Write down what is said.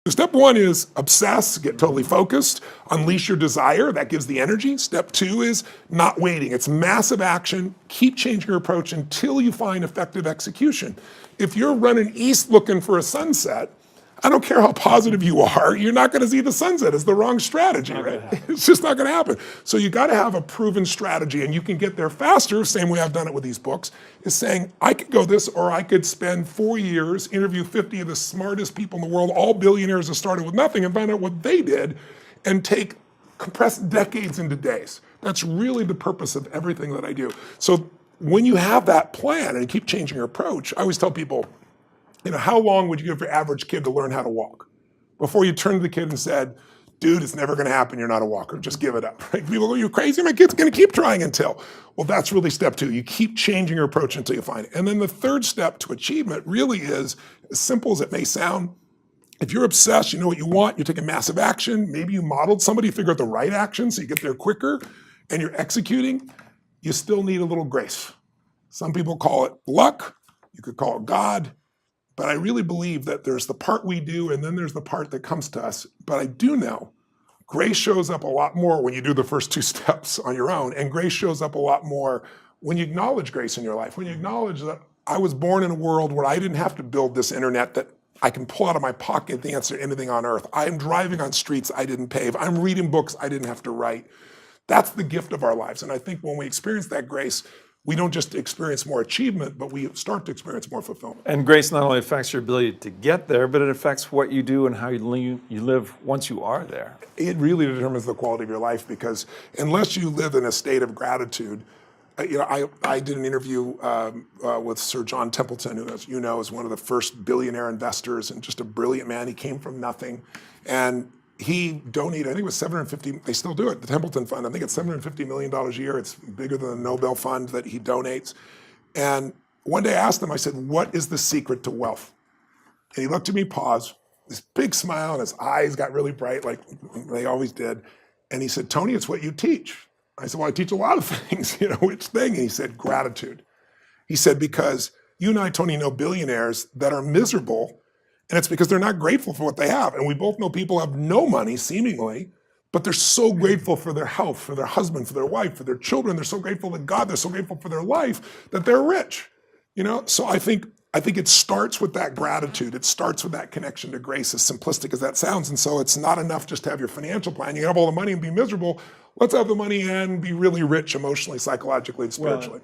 So step one is obsess, get totally focused, unleash your desire, that gives the energy. Step two is not waiting. It's massive action, keep changing your approach until you find effective execution. If you're running east looking for a sunset, I don't care how positive you are, you're not gonna see the sunset. It's the wrong strategy, right? It's just not gonna happen. So you gotta have a proven strategy, and you can get there faster, same way I've done it with these books, is saying, I could go this, or I could spend 4 years, interview 50 of the smartest people in the world, all billionaires that started with nothing, and find out what they did, and compress decades into days. That's really the purpose of everything that I do. So when you have that plan and you keep changing your approach, I always tell people, how long would you give your average kid to learn how to walk? Before you turned to the kid and said, dude, it's never gonna happen, you're not a walker, just give it up. Right? People go, you're crazy, my kid's gonna keep trying until. Well, that's really step two. You keep changing your approach until you find it. And then the third step to achievement really is, as simple as it may sound, if you're obsessed, you know what you want, you're taking massive action, maybe you modeled somebody, figure out the right action so you get there quicker, and you're executing, you still need a little grace. Some people call it luck, you could call it God, but I really believe that there's the part we do and then there's the part that comes to us. But I do know grace shows up a lot more when you do the first two steps on your own, and grace shows up a lot more when you acknowledge grace in your life, when you acknowledge that I was born in a world where I didn't have to build this internet that I can pull out of my pocket the answer to anything on earth. I'm driving on streets I didn't pave. I'm reading books I didn't have to write. That's the gift of our lives. And I think when we experience that grace, we don't just experience more achievement, but we start to experience more fulfillment. And grace not only affects your ability to get there, but it affects what you do and how you live once you are there. It really determines the quality of your life, because unless you live in a state of gratitude, I did an interview with Sir John Templeton, who, as you know, is one of the first billionaire investors and just a brilliant man. He came from nothing, and he donated, I think it was 750, they still do it, the Templeton Fund, I think it's $750 million a year. It's bigger than the Nobel Fund that he donates. And one day I asked him, I said, what is the secret to wealth? And he looked at me, paused, this big smile, and his eyes got really bright, like they always did. And he said, Tony, it's what you teach. I said, well, I teach a lot of things, which thing? And he said, gratitude. He said, because you and I, Tony, know billionaires that are miserable, and it's because they're not grateful for what they have. And we both know people have no money, seemingly, but they're so grateful for their health, for their husband, for their wife, for their children. They're so grateful to God. They're so grateful for their life that they're rich. So I think it starts with that gratitude. It starts with that connection to grace, as simplistic as that sounds. And so it's not enough just to have your financial plan. You have all the money and be miserable. Let's have the money and be really rich emotionally, psychologically, and spiritually.